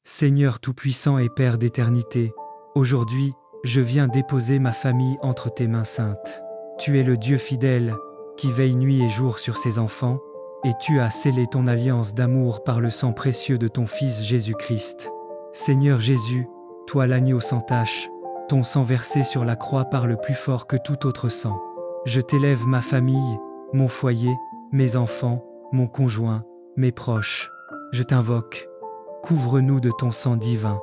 Seigneur Tout-Puissant et Père d'éternité, aujourd'hui, je viens déposer ma famille entre tes mains saintes. Tu es le Dieu fidèle, qui veille nuit et jour sur ses enfants, et tu as scellé ton alliance d'amour par le sang précieux de ton Fils Jésus-Christ. Seigneur Jésus, toi l'agneau sans tache, ton sang versé sur la croix parle plus fort que tout autre sang. Je t'élève ma famille, mon foyer, mes enfants, mon conjoint, mes proches. Je t'invoque. Couvre-nous de ton sang divin,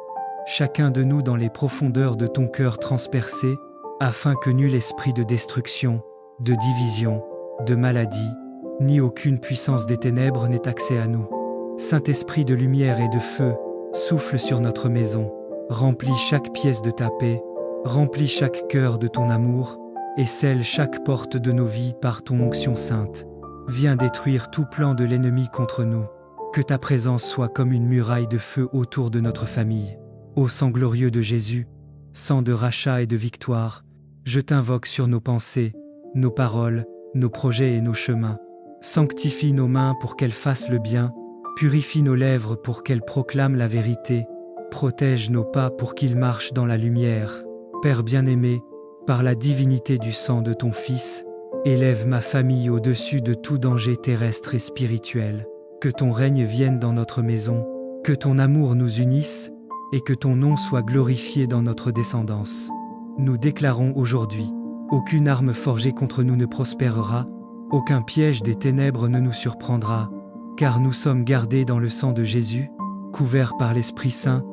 chacun de nous dans les profondeurs de ton cœur transpercé, afin que nul esprit de destruction, de division, de maladie, ni aucune puissance des ténèbres n'ait accès à nous. Saint-Esprit de lumière et de feu, souffle sur notre maison, remplis chaque pièce de ta paix, remplis chaque cœur de ton amour, et scelle chaque porte de nos vies par ton onction sainte. Viens détruire tout plan de l'ennemi contre nous. Que ta présence soit comme une muraille de feu autour de notre famille. Ô sang glorieux de Jésus, sang de rachat et de victoire, je t'invoque sur nos pensées, nos paroles, nos projets et nos chemins. Sanctifie nos mains pour qu'elles fassent le bien, purifie nos lèvres pour qu'elles proclament la vérité, protège nos pas pour qu'ils marchent dans la lumière. Père bien-aimé, par la divinité du sang de ton Fils, élève ma famille au-dessus de tout danger terrestre et spirituel. Que ton règne vienne dans notre maison, que ton amour nous unisse, et que ton nom soit glorifié dans notre descendance. Nous déclarons aujourd'hui, aucune arme forgée contre nous ne prospérera, aucun piège des ténèbres ne nous surprendra, car nous sommes gardés dans le sang de Jésus, couverts par l'Esprit Saint,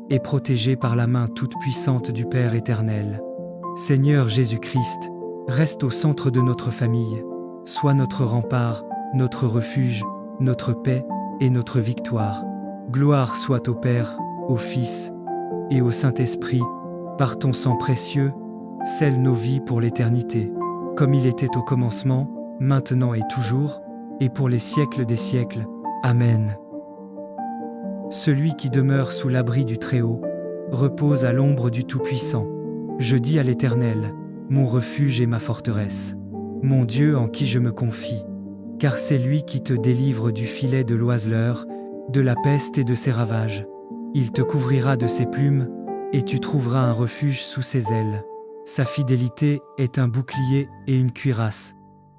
et protégés par la main toute puissante du Père éternel. Seigneur Jésus-Christ, reste au centre de notre famille, sois notre rempart, notre refuge, notre paix et notre victoire. Gloire soit au Père, au Fils et au Saint-Esprit, par ton sang précieux, scelle nos vies pour l'éternité, comme il était au commencement, maintenant et toujours, et pour les siècles des siècles. Amen. Celui qui demeure sous l'abri du Très-Haut repose à l'ombre du Tout-Puissant. Je dis à l'Éternel, mon refuge et ma forteresse, mon Dieu en qui je me confie. Car c'est lui qui te délivre du filet de l'oiseleur, de la peste et de ses ravages. Il te couvrira de ses plumes, et tu trouveras un refuge sous ses ailes. Sa fidélité est un bouclier et une cuirasse.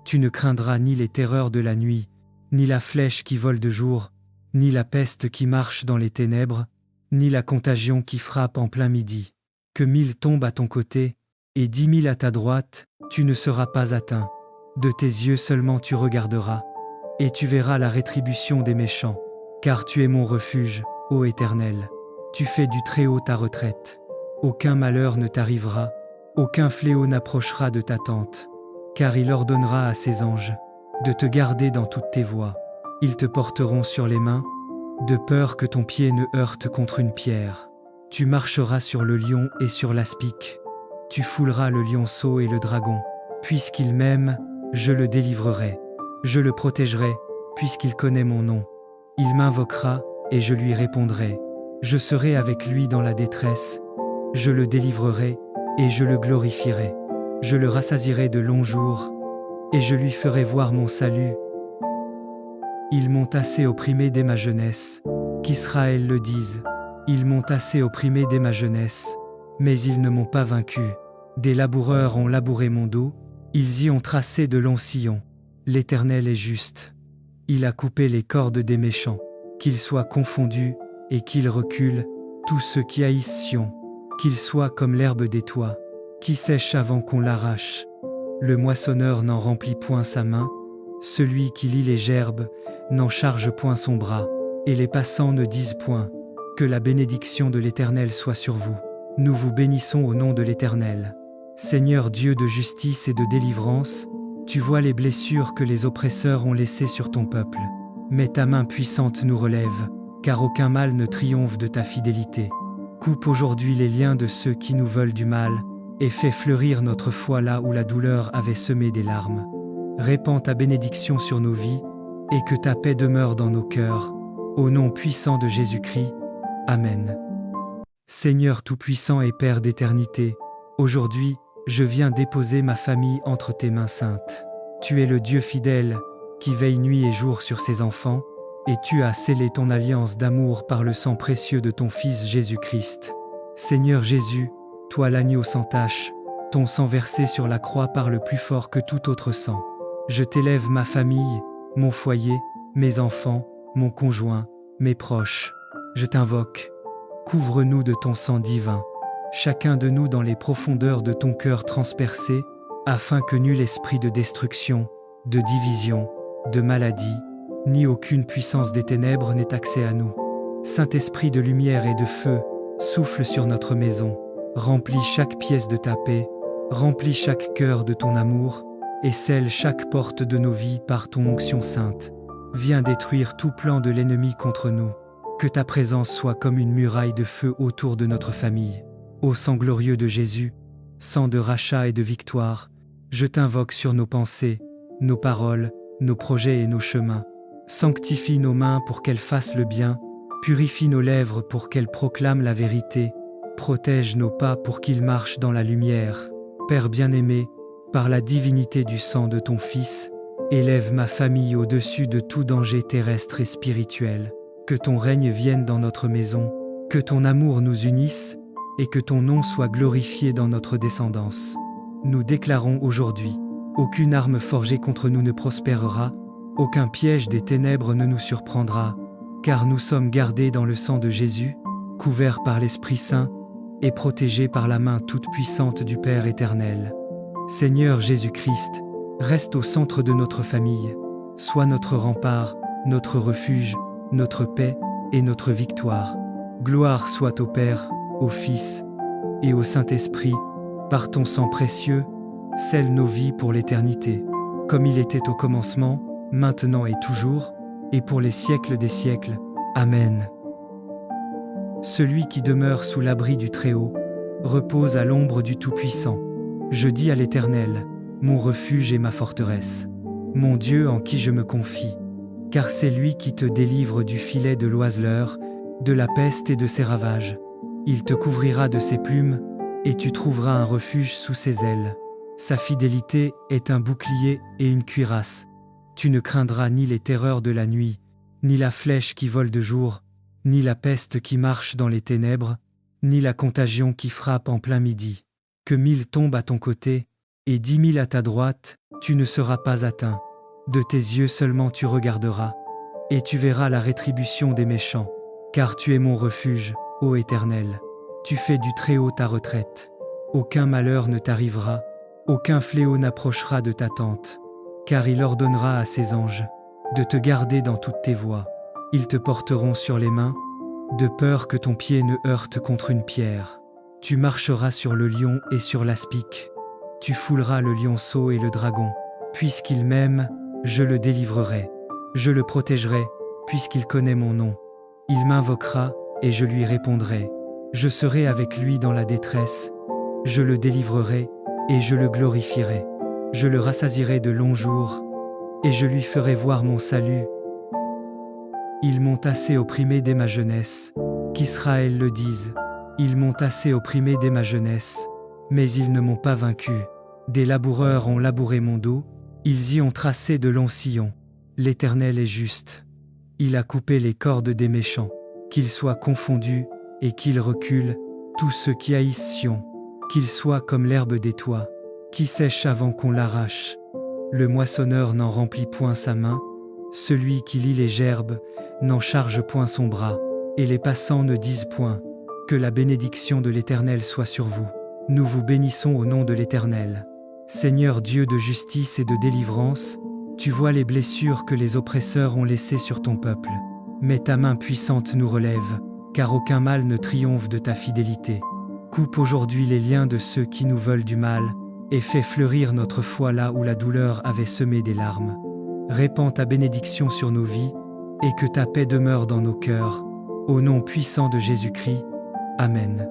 Tu ne craindras ni les terreurs de la nuit, ni la flèche qui vole de jour, ni la peste qui marche dans les ténèbres, ni la contagion qui frappe en plein midi. Que 1000 tombent à ton côté, et 10 000 à ta droite, tu ne seras pas atteint. De tes yeux seulement tu regarderas, et tu verras la rétribution des méchants. Car tu es mon refuge, ô Éternel. Tu fais du Très-Haut ta retraite. Aucun malheur ne t'arrivera, aucun fléau n'approchera de ta tente. Car il ordonnera à ses anges de te garder dans toutes tes voies. Ils te porteront sur les mains, de peur que ton pied ne heurte contre une pierre. Tu marcheras sur le lion et sur l'aspic. Tu fouleras le lionceau et le dragon. Puisqu'il m'aime, je le délivrerai. Je le protégerai, puisqu'il connaît mon nom. Il m'invoquera, et je lui répondrai. Je serai avec lui dans la détresse. Je le délivrerai, et je le glorifierai. Je le rassasierai de longs jours, et je lui ferai voir mon salut. Ils m'ont assez opprimé dès ma jeunesse, qu'Israël le dise. Ils m'ont assez opprimé dès ma jeunesse, mais ils ne m'ont pas vaincu. Des laboureurs ont labouré mon dos, ils y ont tracé de longs sillons. L'Éternel est juste. Il a coupé les cordes des méchants. Qu'ils soient confondus et qu'ils reculent, tous ceux qui haïssent Sion. Qu'ils soient comme l'herbe des toits, qui sèche avant qu'on l'arrache. Le moissonneur n'en remplit point sa main, celui qui lie les gerbes n'en charge point son bras, et les passants ne disent point. Que la bénédiction de l'Éternel soit sur vous. Nous vous bénissons au nom de l'Éternel. Seigneur Dieu de justice et de délivrance, tu vois les blessures que les oppresseurs ont laissées sur ton peuple. Mais ta main puissante nous relève, car aucun mal ne triomphe de ta fidélité. Coupe aujourd'hui les liens de ceux qui nous veulent du mal, et fais fleurir notre foi là où la douleur avait semé des larmes. Répands ta bénédiction sur nos vies, et que ta paix demeure dans nos cœurs. Au nom puissant de Jésus-Christ. Amen. Seigneur Tout-Puissant et Père d'éternité, aujourd'hui, je viens déposer ma famille entre tes mains saintes. Tu es le Dieu fidèle, qui veille nuit et jour sur ses enfants, et tu as scellé ton alliance d'amour par le sang précieux de ton Fils Jésus-Christ. Seigneur Jésus, toi l'agneau sans tache, ton sang versé sur la croix parle plus fort que tout autre sang. Je t'élève ma famille, mon foyer, mes enfants, mon conjoint, mes proches. Je t'invoque. Couvre-nous de ton sang divin, chacun de nous dans les profondeurs de ton cœur transpercé, afin que nul esprit de destruction, de division, de maladie, ni aucune puissance des ténèbres n'ait accès à nous. Saint-Esprit de lumière et de feu, souffle sur notre maison, remplis chaque pièce de ta paix, remplis chaque cœur de ton amour, et scelle chaque porte de nos vies par ton onction sainte. Viens détruire tout plan de l'ennemi contre nous. Que ta présence soit comme une muraille de feu autour de notre famille. Ô sang glorieux de Jésus, sang de rachat et de victoire, je t'invoque sur nos pensées, nos paroles, nos projets et nos chemins. Sanctifie nos mains pour qu'elles fassent le bien, purifie nos lèvres pour qu'elles proclament la vérité, protège nos pas pour qu'ils marchent dans la lumière. Père bien-aimé, par la divinité du sang de ton Fils, élève ma famille au-dessus de tout danger terrestre et spirituel. Que ton règne vienne dans notre maison, que ton amour nous unisse, et que ton nom soit glorifié dans notre descendance. Nous déclarons aujourd'hui, aucune arme forgée contre nous ne prospérera, aucun piège des ténèbres ne nous surprendra, car nous sommes gardés dans le sang de Jésus, couverts par l'Esprit Saint, et protégés par la main toute puissante du Père éternel. Seigneur Jésus-Christ, reste au centre de notre famille, sois notre rempart, notre refuge, notre paix et notre victoire. Gloire soit au Père, au Fils et au Saint-Esprit, par ton sang précieux, scelle nos vies pour l'éternité, comme il était au commencement, maintenant et toujours, et pour les siècles des siècles. Amen. Celui qui demeure sous l'abri du Très-Haut repose à l'ombre du Tout-Puissant. Je dis à l'Éternel, mon refuge et ma forteresse, mon Dieu en qui je me confie. Car c'est lui qui te délivre du filet de l'oiseleur, de la peste et de ses ravages. Il te couvrira de ses plumes, et tu trouveras un refuge sous ses ailes. Sa fidélité est un bouclier et une cuirasse. Tu ne craindras ni les terreurs de la nuit, ni la flèche qui vole de jour, ni la peste qui marche dans les ténèbres, ni la contagion qui frappe en plein midi. Que 1000 tombent à ton côté, et 10 000 à ta droite, tu ne seras pas atteint. De tes yeux seulement tu regarderas, et tu verras la rétribution des méchants. Car tu es mon refuge, ô Éternel. Tu fais du Très-Haut ta retraite. Aucun malheur ne t'arrivera, aucun fléau n'approchera de ta tente. Car il ordonnera à ses anges de te garder dans toutes tes voies. Ils te porteront sur les mains, de peur que ton pied ne heurte contre une pierre. Tu marcheras sur le lion et sur l'aspic. Tu fouleras le lionceau et le dragon. Puisqu'il m'aime, je le délivrerai. Je le protégerai, puisqu'il connaît mon nom. Il m'invoquera, et je lui répondrai. Je serai avec lui dans la détresse. Je le délivrerai, et je le glorifierai. Je le rassasierai de longs jours, et je lui ferai voir mon salut. Ils m'ont assez opprimé dès ma jeunesse, qu'Israël le dise. Ils m'ont assez opprimé dès ma jeunesse, mais ils ne m'ont pas vaincu. Des laboureurs ont labouré mon dos, ils y ont tracé de longs sillons. L'Éternel est juste. Il a coupé les cordes des méchants. Qu'ils soient confondus et qu'ils reculent, tous ceux qui haïssent Sion. Qu'ils soient comme l'herbe des toits, qui sèche avant qu'on l'arrache. Le moissonneur n'en remplit point sa main, celui qui lie les gerbes n'en charge point son bras, et les passants ne disent point. Que la bénédiction de l'Éternel soit sur vous. Nous vous bénissons au nom de l'Éternel. Seigneur Dieu de justice et de délivrance, tu vois les blessures que les oppresseurs ont laissées sur ton peuple. Mais ta main puissante nous relève, car aucun mal ne triomphe de ta fidélité. Coupe aujourd'hui les liens de ceux qui nous veulent du mal, et fais fleurir notre foi là où la douleur avait semé des larmes. Répands ta bénédiction sur nos vies, et que ta paix demeure dans nos cœurs. Au nom puissant de Jésus-Christ. Amen.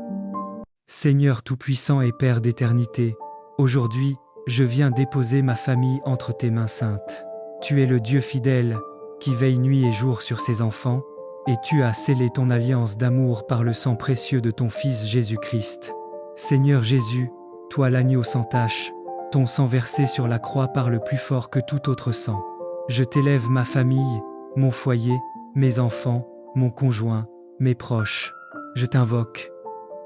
Seigneur Tout-Puissant et Père d'éternité, aujourd'hui, je viens déposer ma famille entre tes mains saintes. Tu es le Dieu fidèle, qui veille nuit et jour sur ses enfants, et tu as scellé ton alliance d'amour par le sang précieux de ton Fils Jésus-Christ. Seigneur Jésus, toi l'agneau sans tache, ton sang versé sur la croix parle plus fort que tout autre sang. Je t'élève ma famille, mon foyer, mes enfants, mon conjoint, mes proches. Je t'invoque.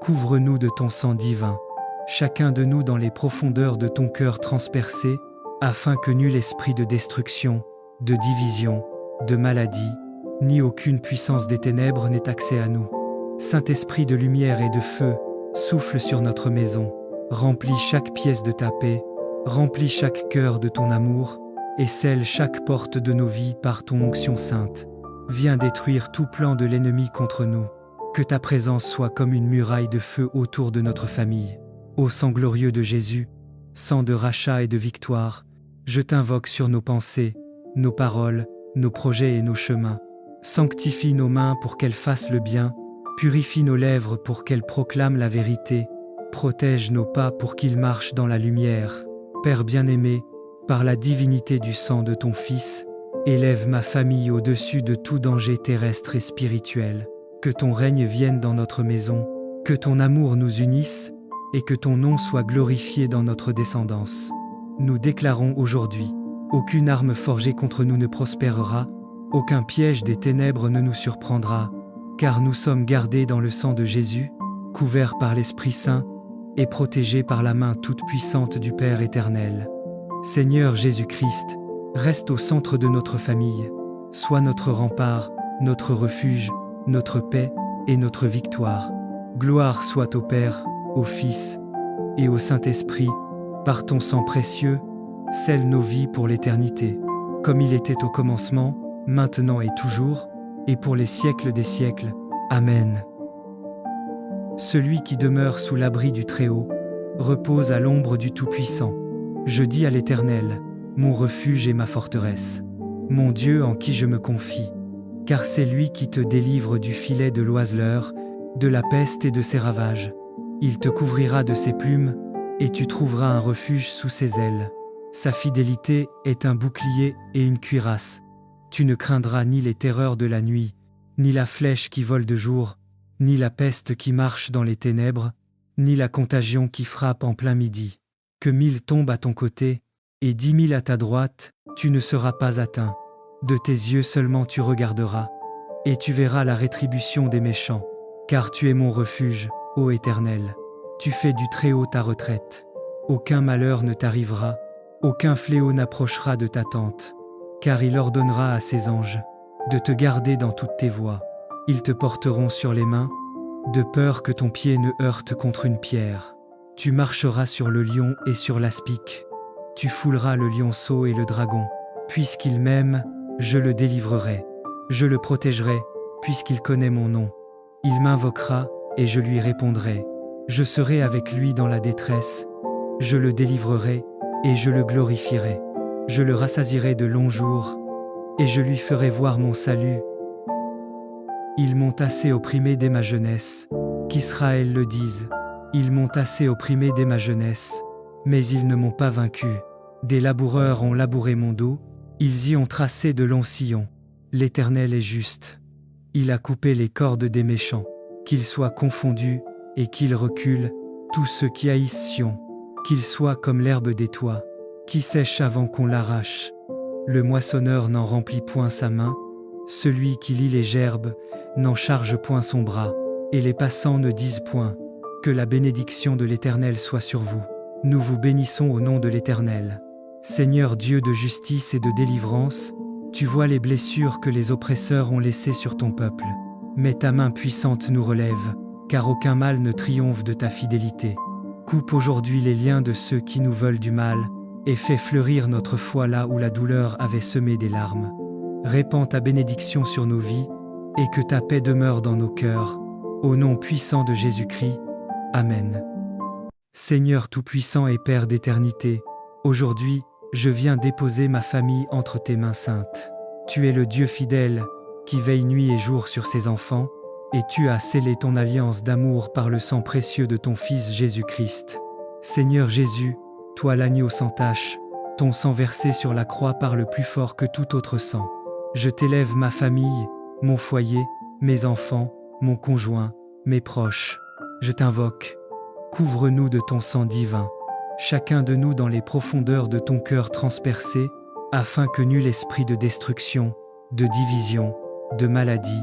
Couvre-nous de ton sang divin, chacun de nous dans les profondeurs de ton cœur transpercé, afin que nul esprit de destruction, de division, de maladie, ni aucune puissance des ténèbres n'ait accès à nous. Saint-Esprit de lumière et de feu, souffle sur notre maison, remplis chaque pièce de ta paix, remplis chaque cœur de ton amour, et scelle chaque porte de nos vies par ton onction sainte. Viens détruire tout plan de l'ennemi contre nous. Que ta présence soit comme une muraille de feu autour de notre famille. Ô sang glorieux de Jésus, sang de rachat et de victoire, je t'invoque sur nos pensées, nos paroles, nos projets et nos chemins. Sanctifie nos mains pour qu'elles fassent le bien, purifie nos lèvres pour qu'elles proclament la vérité, protège nos pas pour qu'ils marchent dans la lumière. Père bien-aimé, par la divinité du sang de ton Fils, élève ma famille au-dessus de tout danger terrestre et spirituel. Que ton règne vienne dans notre maison, que ton amour nous unisse, et que ton nom soit glorifié dans notre descendance. Nous déclarons aujourd'hui, aucune arme forgée contre nous ne prospérera, aucun piège des ténèbres ne nous surprendra, car nous sommes gardés dans le sang de Jésus, couverts par l'Esprit Saint, et protégés par la main toute puissante du Père éternel. Seigneur Jésus-Christ, reste au centre de notre famille, sois notre rempart, notre refuge, notre paix et notre victoire. Gloire soit au Père, au Fils et au Saint-Esprit, par ton sang précieux, scelle nos vies pour l'éternité, comme il était au commencement, maintenant et toujours, et pour les siècles des siècles. Amen. Celui qui demeure sous l'abri du Très-Haut repose à l'ombre du Tout-Puissant. Je dis à l'Éternel, mon refuge et ma forteresse, mon Dieu en qui je me confie. Car c'est lui qui te délivre du filet de l'oiseleur, de la peste et de ses ravages. Il te couvrira de ses plumes, et tu trouveras un refuge sous ses ailes. Sa fidélité est un bouclier et une cuirasse. Tu ne craindras ni les terreurs de la nuit, ni la flèche qui vole de jour, ni la peste qui marche dans les ténèbres, ni la contagion qui frappe en plein midi. Que 1000 tombent à ton côté, et 10 000 à ta droite, tu ne seras pas atteint. De tes yeux seulement tu regarderas, et tu verras la rétribution des méchants. Car tu es mon refuge, ô Éternel. Tu fais du Très-Haut ta retraite. Aucun malheur ne t'arrivera, aucun fléau n'approchera de ta tente. Car il ordonnera à ses anges de te garder dans toutes tes voies. Ils te porteront sur les mains, de peur que ton pied ne heurte contre une pierre. Tu marcheras sur le lion et sur l'aspic. Tu fouleras le lionceau et le dragon. Puisqu'il m'aime, je le délivrerai. Je le protégerai, puisqu'il connaît mon nom. Il m'invoquera, et je lui répondrai. Je serai avec lui dans la détresse. Je le délivrerai, et je le glorifierai. Je le rassasierai de longs jours, et je lui ferai voir mon salut. Ils m'ont assez opprimé dès ma jeunesse, qu'Israël le dise. Ils m'ont assez opprimé dès ma jeunesse, mais ils ne m'ont pas vaincu. Des laboureurs ont labouré mon dos, ils y ont tracé de longs sillons. L'Éternel est juste. Il a coupé les cordes des méchants. Qu'ils soient confondus et qu'ils reculent, tous ceux qui haïssent Sion. Qu'ils soient comme l'herbe des toits, qui sèche avant qu'on l'arrache. Le moissonneur n'en remplit point sa main, celui qui lie les gerbes n'en charge point son bras, et les passants ne disent point. Que la bénédiction de l'Éternel soit sur vous. Nous vous bénissons au nom de l'Éternel. Seigneur Dieu de justice et de délivrance, tu vois les blessures que les oppresseurs ont laissées sur ton peuple. Mais ta main puissante nous relève, car aucun mal ne triomphe de ta fidélité. Coupe aujourd'hui les liens de ceux qui nous veulent du mal, et fais fleurir notre foi là où la douleur avait semé des larmes. Répands ta bénédiction sur nos vies, et que ta paix demeure dans nos cœurs. Au nom puissant de Jésus-Christ. Amen. Seigneur Tout-Puissant et Père d'éternité, aujourd'hui, je viens déposer ma famille entre tes mains saintes. Tu es le Dieu fidèle, qui veille nuit et jour sur ses enfants, et tu as scellé ton alliance d'amour par le sang précieux de ton Fils Jésus-Christ. Seigneur Jésus, toi l'agneau sans tache, ton sang versé sur la croix parle plus fort que tout autre sang. Je t'élève ma famille, mon foyer, mes enfants, mon conjoint, mes proches. Je t'invoque. Couvre-nous de ton sang divin, chacun de nous dans les profondeurs de ton cœur transpercé, afin que nul esprit de destruction, de division, de maladie,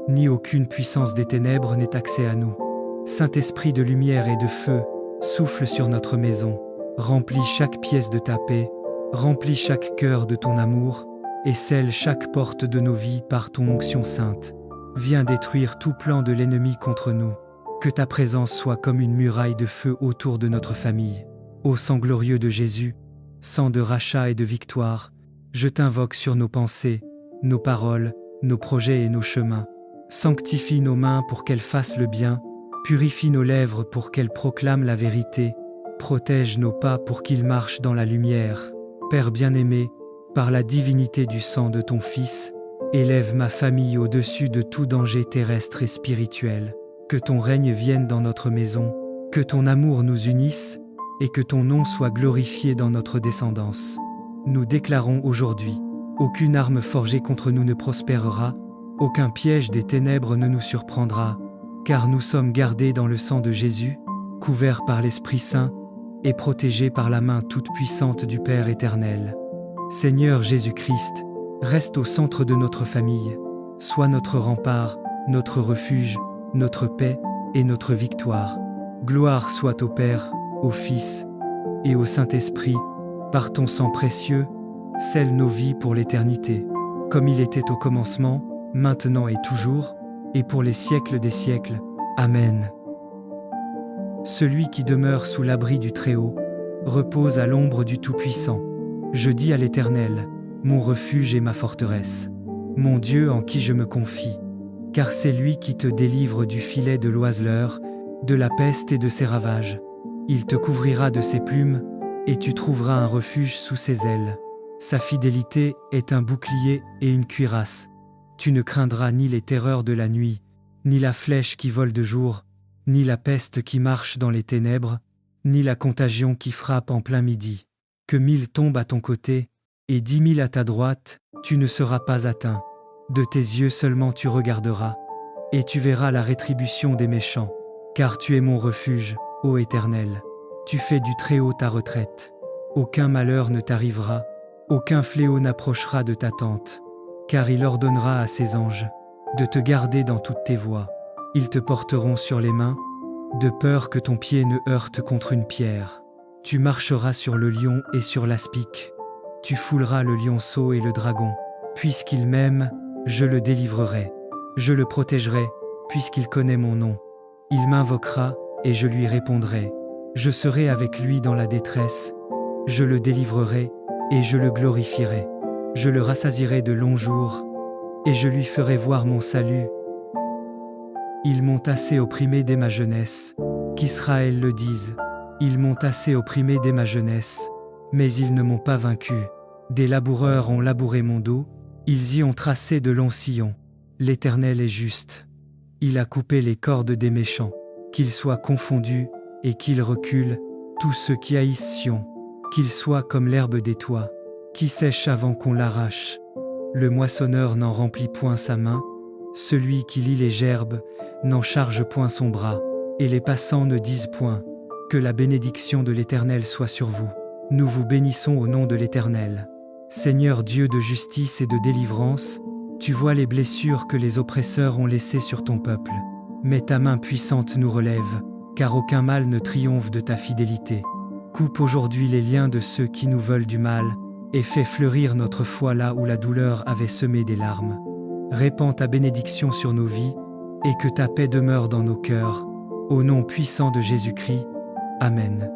ni aucune puissance des ténèbres n'ait accès à nous. Saint-Esprit de lumière et de feu, souffle sur notre maison, remplis chaque pièce de ta paix, remplis chaque cœur de ton amour, et scelle chaque porte de nos vies par ton onction sainte. Viens détruire tout plan de l'ennemi contre nous. Que ta présence soit comme une muraille de feu autour de notre famille. Ô sang glorieux de Jésus, sang de rachat et de victoire, je t'invoque sur nos pensées, nos paroles, nos projets et nos chemins. Sanctifie nos mains pour qu'elles fassent le bien, purifie nos lèvres pour qu'elles proclament la vérité, protège nos pas pour qu'ils marchent dans la lumière. Père bien-aimé, par la divinité du sang de ton Fils, élève ma famille au-dessus de tout danger terrestre et spirituel. Que ton règne vienne dans notre maison, que ton amour nous unisse, et que ton nom soit glorifié dans notre descendance. Nous déclarons aujourd'hui, aucune arme forgée contre nous ne prospérera, aucun piège des ténèbres ne nous surprendra, car nous sommes gardés dans le sang de Jésus, couverts par l'Esprit Saint, et protégés par la main toute puissante du Père éternel. Seigneur Jésus-Christ, reste au centre de notre famille, sois notre rempart, notre refuge, notre paix et notre victoire. Gloire soit au Père, au Fils et au Saint-Esprit, par ton sang précieux, scelle nos vies pour l'éternité, comme il était au commencement, maintenant et toujours, et pour les siècles des siècles. Amen. Celui qui demeure sous l'abri du Très-Haut repose à l'ombre du Tout-Puissant. Je dis à l'Éternel, mon refuge et ma forteresse, mon Dieu en qui je me confie. Car c'est lui qui te délivre du filet de l'oiseleur, de la peste et de ses ravages. Il te couvrira de ses plumes, et tu trouveras un refuge sous ses ailes. Sa fidélité est un bouclier et une cuirasse. Tu ne craindras ni les terreurs de la nuit, ni la flèche qui vole de jour, ni la peste qui marche dans les ténèbres, ni la contagion qui frappe en plein midi. Que 1000 tombent à ton côté, et 10 000 à ta droite, tu ne seras pas atteint. De tes yeux seulement tu regarderas, et tu verras la rétribution des méchants. Car tu es mon refuge, ô Éternel. Tu fais du Très-Haut ta retraite. Aucun malheur ne t'arrivera, aucun fléau n'approchera de ta tente. Car il ordonnera à ses anges de te garder dans toutes tes voies. Ils te porteront sur les mains, de peur que ton pied ne heurte contre une pierre. Tu marcheras sur le lion et sur l'aspic. Tu fouleras le lionceau et le dragon. Puisqu'il m'aime, je le délivrerai. Je le protégerai, puisqu'il connaît mon nom. Il m'invoquera, et je lui répondrai. Je serai avec lui dans la détresse. Je le délivrerai, et je le glorifierai. Je le rassasierai de longs jours, et je lui ferai voir mon salut. Ils m'ont assez opprimé dès ma jeunesse, qu'Israël le dise. Ils m'ont assez opprimé dès ma jeunesse, mais ils ne m'ont pas vaincu. Des laboureurs ont labouré mon dos, ils y ont tracé de longs sillons. L'Éternel est juste. Il a coupé les cordes des méchants. Qu'ils soient confondus et qu'ils reculent, tous ceux qui haïssent Sion. Qu'ils soient comme l'herbe des toits, qui sèche avant qu'on l'arrache. Le moissonneur n'en remplit point sa main, celui qui lie les gerbes n'en charge point son bras, et les passants ne disent point. Que la bénédiction de l'Éternel soit sur vous. Nous vous bénissons au nom de l'Éternel. Seigneur Dieu de justice et de délivrance, tu vois les blessures que les oppresseurs ont laissées sur ton peuple. Mais ta main puissante nous relève, car aucun mal ne triomphe de ta fidélité. Coupe aujourd'hui les liens de ceux qui nous veulent du mal, et fais fleurir notre foi là où la douleur avait semé des larmes. Répands ta bénédiction sur nos vies, et que ta paix demeure dans nos cœurs. Au nom puissant de Jésus-Christ. Amen.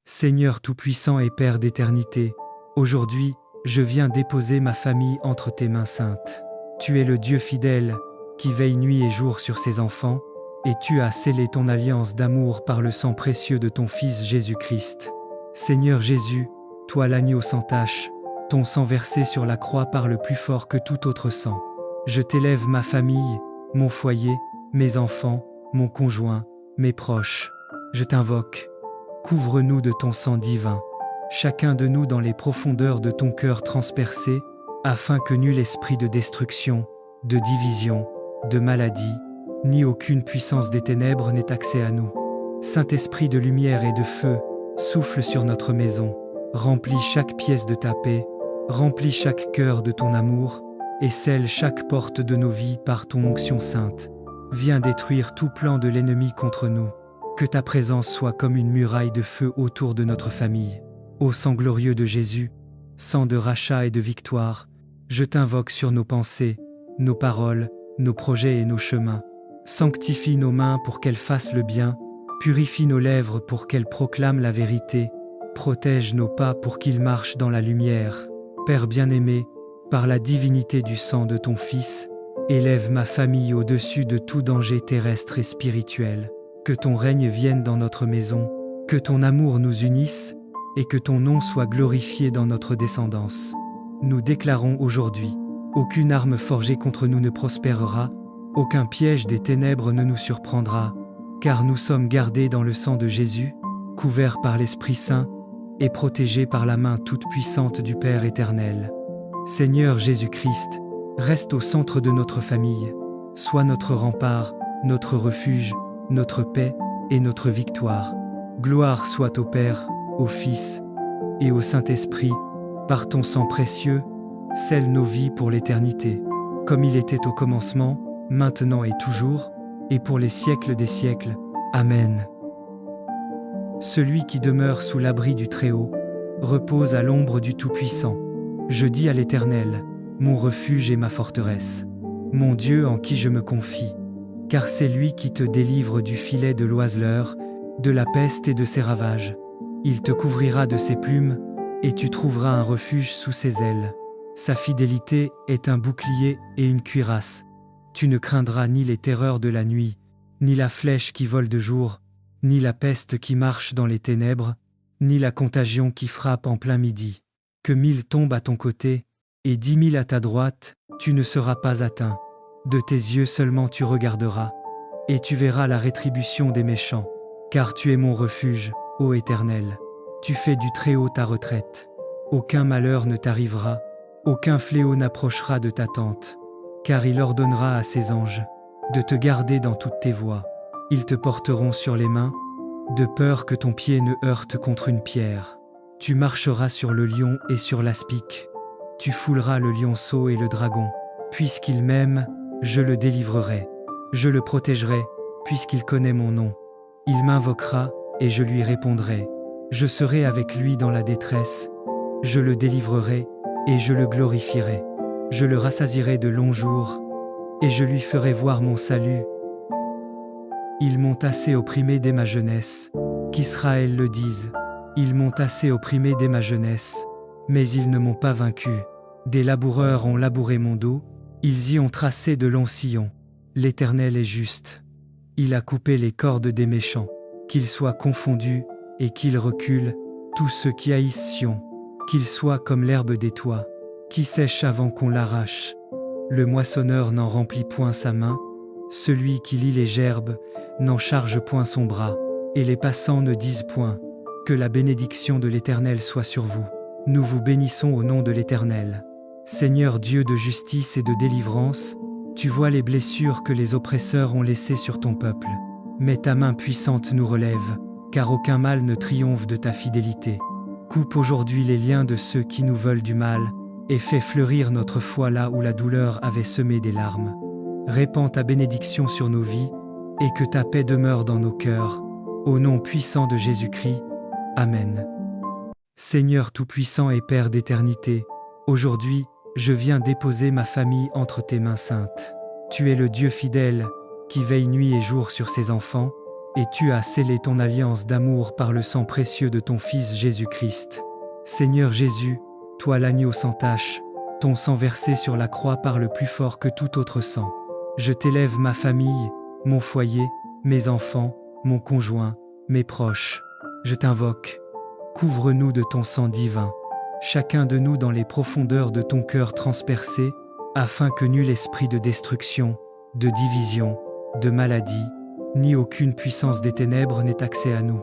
Seigneur Tout-Puissant et Père d'éternité, aujourd'hui, je viens déposer ma famille entre tes mains saintes. Tu es le Dieu fidèle, qui veille nuit et jour sur ses enfants, et tu as scellé ton alliance d'amour par le sang précieux de ton Fils Jésus-Christ. Seigneur Jésus, toi l'agneau sans tache, ton sang versé sur la croix parle plus fort que tout autre sang. Je t'élève ma famille, mon foyer, mes enfants, mon conjoint, mes proches. Je t'invoque. Couvre-nous de ton sang divin, chacun de nous dans les profondeurs de ton cœur transpercé, afin que nul esprit de destruction, de division, de maladie, ni aucune puissance des ténèbres n'ait accès à nous. Saint-Esprit de lumière et de feu, souffle sur notre maison, remplis chaque pièce de ta paix, remplis chaque cœur de ton amour, et scelle chaque porte de nos vies par ton onction sainte. Viens détruire tout plan de l'ennemi contre nous. Que ta présence soit comme une muraille de feu autour de notre famille. Ô sang glorieux de Jésus, sang de rachat et de victoire, je t'invoque sur nos pensées, nos paroles, nos projets et nos chemins. Sanctifie nos mains pour qu'elles fassent le bien, purifie nos lèvres pour qu'elles proclament la vérité, protège nos pas pour qu'ils marchent dans la lumière. Père bien-aimé, par la divinité du sang de ton Fils, élève ma famille au-dessus de tout danger terrestre et spirituel. Que ton règne vienne dans notre maison, que ton amour nous unisse, et que ton nom soit glorifié dans notre descendance. Nous déclarons aujourd'hui, aucune arme forgée contre nous ne prospérera, aucun piège des ténèbres ne nous surprendra, car nous sommes gardés dans le sang de Jésus, couverts par l'Esprit Saint, et protégés par la main toute puissante du Père éternel. Seigneur Jésus-Christ, reste au centre de notre famille, sois notre rempart, notre refuge, notre paix et notre victoire. Gloire soit au Père, au Fils et au Saint-Esprit, par ton sang précieux, scelle nos vies pour l'éternité, comme il était au commencement, maintenant et toujours, et pour les siècles des siècles. Amen. Celui qui demeure sous l'abri du Très-Haut repose à l'ombre du Tout-Puissant. Je dis à l'Éternel, mon refuge et ma forteresse, mon Dieu en qui je me confie, car c'est lui qui te délivre du filet de l'oiseleur, de la peste et de ses ravages. Il te couvrira de ses plumes, et tu trouveras un refuge sous ses ailes. Sa fidélité est un bouclier et une cuirasse. Tu ne craindras ni les terreurs de la nuit, ni la flèche qui vole de jour, ni la peste qui marche dans les ténèbres, ni la contagion qui frappe en plein midi. Que 1000 tombent à ton côté, et 10 000 à ta droite, tu ne seras pas atteint. De tes yeux seulement tu regarderas, et tu verras la rétribution des méchants. Car tu es mon refuge, ô Éternel. Tu fais du Très-Haut ta retraite. Aucun malheur ne t'arrivera, aucun fléau n'approchera de ta tente. Car il ordonnera à ses anges de te garder dans toutes tes voies. Ils te porteront sur les mains, de peur que ton pied ne heurte contre une pierre. Tu marcheras sur le lion et sur l'aspic. Tu fouleras le lionceau et le dragon. Puisqu'il m'aime, je le délivrerai. Je le protégerai, puisqu'il connaît mon nom. Il m'invoquera, et je lui répondrai. Je serai avec lui dans la détresse. Je le délivrerai, et je le glorifierai. Je le rassasierai de longs jours, et je lui ferai voir mon salut. Ils m'ont assez opprimé dès ma jeunesse, qu'Israël le dise. Ils m'ont assez opprimé dès ma jeunesse, mais ils ne m'ont pas vaincu. Des laboureurs ont labouré mon dos, ils y ont tracé de longs sillons. L'Éternel est juste. Il a coupé les cordes des méchants. Qu'ils soient confondus et qu'ils reculent, tous ceux qui haïssent Sion. Qu'ils soient comme l'herbe des toits, qui sèche avant qu'on l'arrache. Le moissonneur n'en remplit point sa main, celui qui lie les gerbes n'en charge point son bras, et les passants ne disent point. Que la bénédiction de l'Éternel soit sur vous. Nous vous bénissons au nom de l'Éternel. Seigneur Dieu de justice et de délivrance, tu vois les blessures que les oppresseurs ont laissées sur ton peuple. Mais ta main puissante nous relève, car aucun mal ne triomphe de ta fidélité. Coupe aujourd'hui les liens de ceux qui nous veulent du mal, et fais fleurir notre foi là où la douleur avait semé des larmes. Répands ta bénédiction sur nos vies, et que ta paix demeure dans nos cœurs. Au nom puissant de Jésus-Christ. Amen. Seigneur Tout-Puissant et Père d'éternité, aujourd'hui, je viens déposer ma famille entre tes mains saintes. Tu es le Dieu fidèle, qui veille nuit et jour sur ses enfants, et tu as scellé ton alliance d'amour par le sang précieux de ton Fils Jésus-Christ. Seigneur Jésus, toi l'agneau sans tache, ton sang versé sur la croix parle plus fort que tout autre sang. Je t'élève ma famille, mon foyer, mes enfants, mon conjoint, mes proches. Je t'invoque. Couvre-nous de ton sang divin, chacun de nous dans les profondeurs de ton cœur transpercé, afin que nul esprit de destruction, de division, de maladie, ni aucune puissance des ténèbres n'ait accès à nous.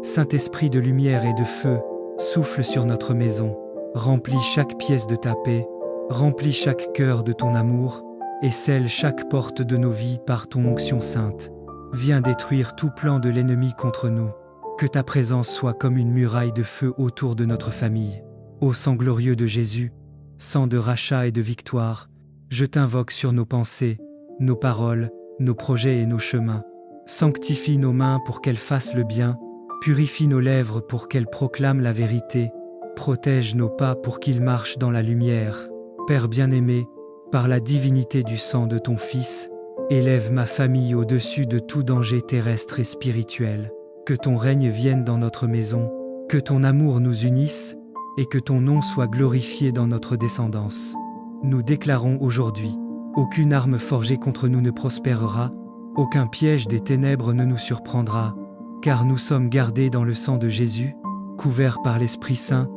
Saint-Esprit de lumière et de feu, souffle sur notre maison, remplis chaque pièce de ta paix, remplis chaque cœur de ton amour, et scelle chaque porte de nos vies par ton onction sainte. Viens détruire tout plan de l'ennemi contre nous. Que ta présence soit comme une muraille de feu autour de notre famille. Ô sang glorieux de Jésus, sang de rachat et de victoire, Je t'invoque sur nos pensées, nos paroles, nos projets et nos chemins. Sanctifie nos mains pour qu'elles fassent le bien, purifie nos lèvres pour qu'elles proclament la vérité, protège nos pas pour qu'ils marchent dans la lumière. Père bien-aimé, par la divinité du sang de ton Fils, élève ma famille au-dessus de tout danger terrestre et spirituel. Que ton règne vienne dans notre maison, que ton amour nous unisse, et que ton nom soit glorifié dans notre descendance. Nous déclarons aujourd'hui, aucune arme forgée contre nous ne prospérera, aucun piège des ténèbres ne nous surprendra, car nous sommes gardés dans le sang de Jésus, couverts par l'Esprit Saint,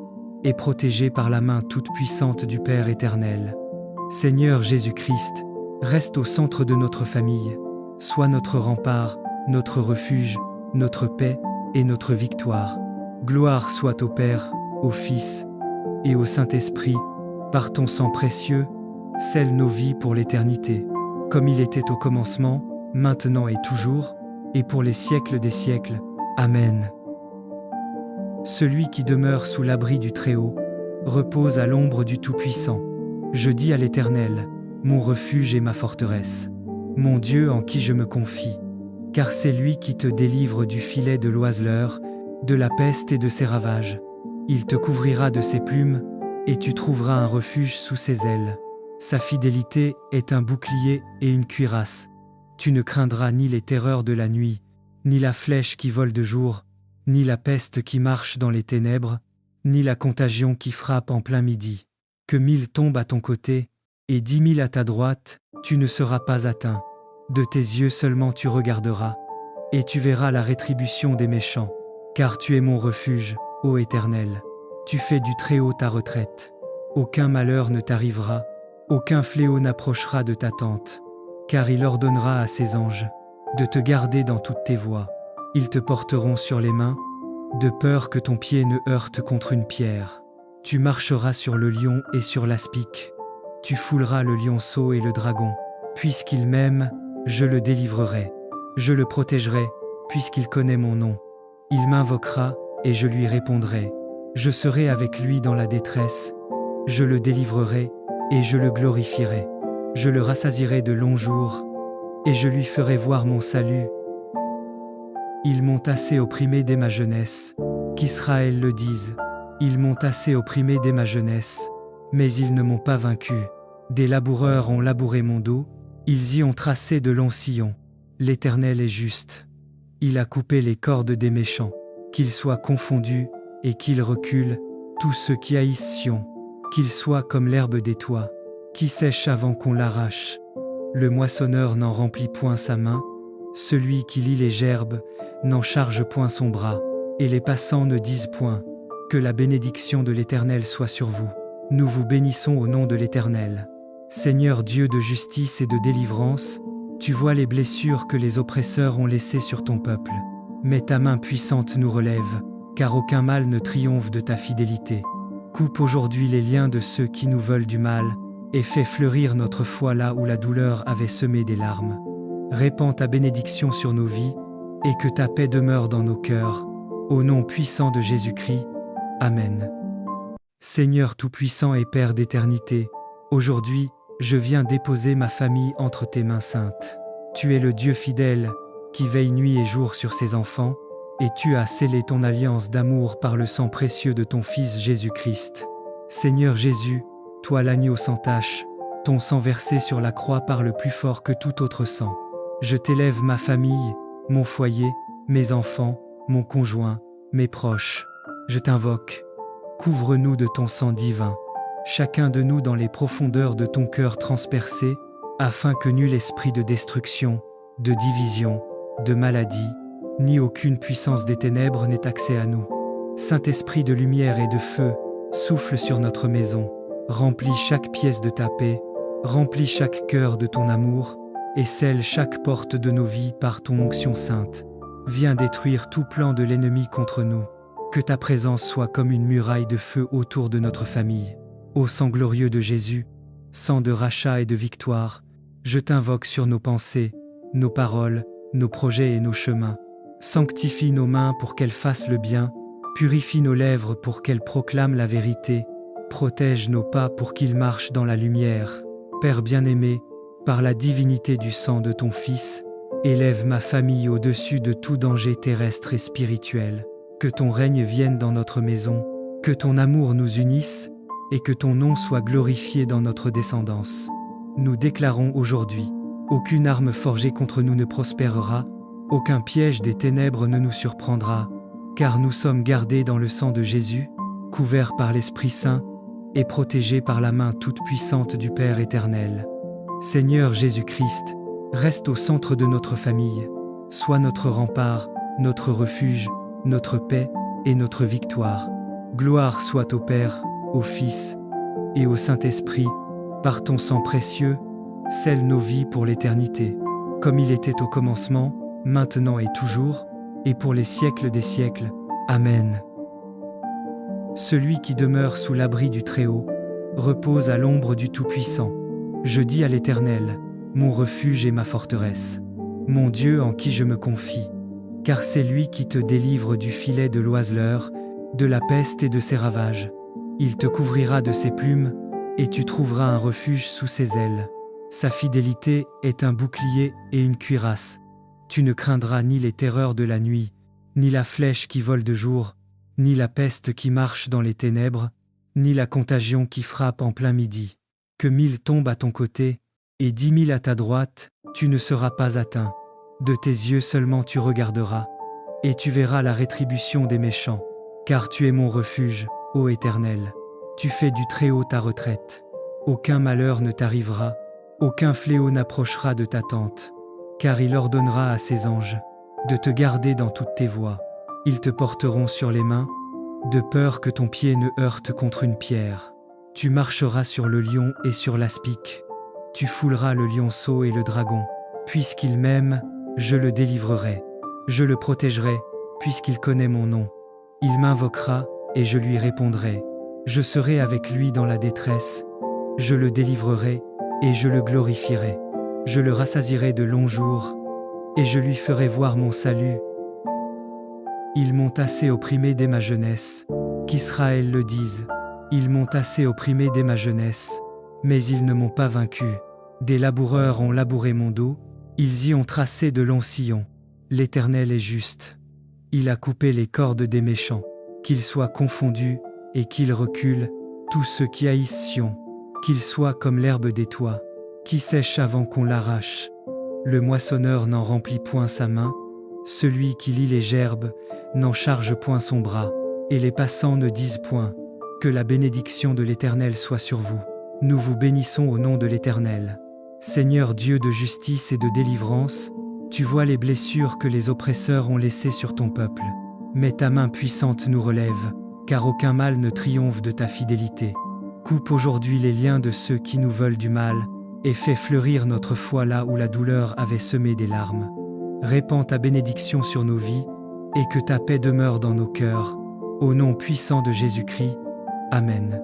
et protégés par la main toute puissante du Père éternel. Seigneur Jésus-Christ, reste au centre de notre famille, sois notre rempart, notre refuge, notre paix et notre victoire. Gloire soit au Père, au Fils et au Saint-Esprit, par ton sang précieux, scelle nos vies pour l'éternité, comme il était au commencement, maintenant et toujours, et pour les siècles des siècles. Amen. Celui qui demeure sous l'abri du Très-Haut repose à l'ombre du Tout-Puissant. Je dis à l'Éternel, mon refuge et ma forteresse, mon Dieu en qui je me confie, car c'est lui qui te délivre du filet de l'oiseleur, de la peste et de ses ravages. Il te couvrira de ses plumes, et tu trouveras un refuge sous ses ailes. Sa fidélité est un bouclier et une cuirasse. Tu ne craindras ni les terreurs de la nuit, ni la flèche qui vole de jour, ni la peste qui marche dans les ténèbres, ni la contagion qui frappe en plein midi. Que 1000 tombent à ton côté, et 10 000 à ta droite, tu ne seras pas atteint. De tes yeux seulement tu regarderas, et tu verras la rétribution des méchants. Car tu es mon refuge, ô Éternel. Tu fais du Très-Haut ta retraite. Aucun malheur ne t'arrivera, aucun fléau n'approchera de ta tente. Car il ordonnera à ses anges de te garder dans toutes tes voies. Ils te porteront sur les mains, de peur que ton pied ne heurte contre une pierre. Tu marcheras sur le lion et sur l'aspic. Tu fouleras le lionceau et le dragon. Puisqu'il m'aime, je le délivrerai. Je le protégerai, puisqu'il connaît mon nom. Il m'invoquera, et je lui répondrai. Je serai avec lui dans la détresse. Je le délivrerai, et je le glorifierai. Je le rassasierai de longs jours, et je lui ferai voir mon salut. Ils m'ont assez opprimé dès ma jeunesse, qu'Israël le dise. Ils m'ont assez opprimé dès ma jeunesse, mais ils ne m'ont pas vaincu. Des laboureurs ont labouré mon dos, ils y ont tracé de longs sillons. L'Éternel est juste. Il a coupé les cordes des méchants. Qu'ils soient confondus et qu'ils reculent, tous ceux qui haïssent Sion. Qu'ils soient comme l'herbe des toits, qui sèche avant qu'on l'arrache. Le moissonneur n'en remplit point sa main, celui qui lie les gerbes n'en charge point son bras, et les passants ne disent point que la bénédiction de l'Éternel soit sur vous. Nous vous bénissons au nom de l'Éternel. Seigneur Dieu de justice et de délivrance, tu vois les blessures que les oppresseurs ont laissées sur ton peuple. Mais ta main puissante nous relève, car aucun mal ne triomphe de ta fidélité. Coupe aujourd'hui les liens de ceux qui nous veulent du mal, et fais fleurir notre foi là où la douleur avait semé des larmes. Répands ta bénédiction sur nos vies, et que ta paix demeure dans nos cœurs. Au nom puissant de Jésus-Christ. Amen. Seigneur Tout-Puissant et Père d'éternité, aujourd'hui, je viens déposer ma famille entre tes mains saintes. Tu es le Dieu fidèle, qui veille nuit et jour sur ses enfants, et tu as scellé ton alliance d'amour par le sang précieux de ton Fils Jésus-Christ. Seigneur Jésus, toi l'agneau sans tache, ton sang versé sur la croix parle plus fort que tout autre sang. Je t'élève ma famille, mon foyer, mes enfants, mon conjoint, mes proches. Je t'invoque. Couvre-nous de ton sang divin, chacun de nous dans les profondeurs de ton cœur transpercé, afin que nul esprit de destruction, de division, de maladie, ni aucune puissance des ténèbres n'ait accès à nous. Saint-Esprit de lumière et de feu, souffle sur notre maison, remplis chaque pièce de ta paix, remplis chaque cœur de ton amour, et scelle chaque porte de nos vies par ton onction sainte. Viens détruire tout plan de l'ennemi contre nous. Que ta présence soit comme une muraille de feu autour de notre famille. Ô sang glorieux de Jésus, sang de rachat et de victoire, je t'invoque sur nos pensées, nos paroles, nos projets et nos chemins. Sanctifie nos mains pour qu'elles fassent le bien, purifie nos lèvres pour qu'elles proclament la vérité, protège nos pas pour qu'ils marchent dans la lumière. Père bien-aimé, par la divinité du sang de ton Fils, élève ma famille au-dessus de tout danger terrestre et spirituel. Que ton règne vienne dans notre maison, que ton amour nous unisse, et que ton nom soit glorifié dans notre descendance. Nous déclarons aujourd'hui, aucune arme forgée contre nous ne prospérera, aucun piège des ténèbres ne nous surprendra, car nous sommes gardés dans le sang de Jésus, couverts par l'Esprit Saint, et protégés par la main toute-puissante du Père éternel. Seigneur Jésus-Christ, reste au centre de notre famille, sois notre rempart, notre refuge, notre paix et notre victoire. Gloire soit au Père, au Fils et au Saint-Esprit, par ton sang précieux, scelle nos vies pour l'éternité, comme il était au commencement, maintenant et toujours, et pour les siècles des siècles. Amen. Celui qui demeure sous l'abri du Très-Haut repose à l'ombre du Tout-Puissant. Je dis à l'Éternel, mon refuge et ma forteresse, mon Dieu en qui je me confie, car c'est lui qui te délivre du filet de l'oiseleur, de la peste et de ses ravages. Il te couvrira de ses plumes, et tu trouveras un refuge sous ses ailes. Sa fidélité est un bouclier et une cuirasse. Tu ne craindras ni les terreurs de la nuit, ni la flèche qui vole de jour, ni la peste qui marche dans les ténèbres, ni la contagion qui frappe en plein midi. Que 1000 tombent à ton côté, et 10 000 à ta droite, tu ne seras pas atteint. De tes yeux seulement tu regarderas, et tu verras la rétribution des méchants. Car tu es mon refuge, ô Éternel. Tu fais du Très-Haut ta retraite. Aucun malheur ne t'arrivera, aucun fléau n'approchera de ta tente. Car il ordonnera à ses anges de te garder dans toutes tes voies. Ils te porteront sur les mains, de peur que ton pied ne heurte contre une pierre. Tu marcheras sur le lion et sur l'aspic. Tu fouleras le lionceau et le dragon. Puisqu'il m'aime, je le délivrerai. Je le protégerai, puisqu'il connaît mon nom. Il m'invoquera, et je lui répondrai. Je serai avec lui dans la détresse. Je le délivrerai, et je le glorifierai. Je le rassasierai de longs jours, et je lui ferai voir mon salut. Ils m'ont assez opprimé dès ma jeunesse, qu'Israël le dise. Ils m'ont assez opprimé dès ma jeunesse, mais ils ne m'ont pas vaincu. Des laboureurs ont labouré mon dos, ils y ont tracé de longs sillons. L'Éternel est juste. Il a coupé les cordes des méchants. Qu'ils soient confondus et qu'ils reculent, tous ceux qui haïssent Sion. Qu'ils soient comme l'herbe des toits, qui sèche avant qu'on l'arrache. Le moissonneur n'en remplit point sa main, celui qui lie les gerbes n'en charge point son bras, et les passants ne disent point que la bénédiction de l'Éternel soit sur vous. Nous vous bénissons au nom de l'Éternel. Seigneur Dieu de justice et de délivrance, tu vois les blessures que les oppresseurs ont laissées sur ton peuple. Mais ta main puissante nous relève, car aucun mal ne triomphe de ta fidélité. Coupe aujourd'hui les liens de ceux qui nous veulent du mal, et fais fleurir notre foi là où la douleur avait semé des larmes. Répands ta bénédiction sur nos vies, et que ta paix demeure dans nos cœurs. Au nom puissant de Jésus-Christ. Amen.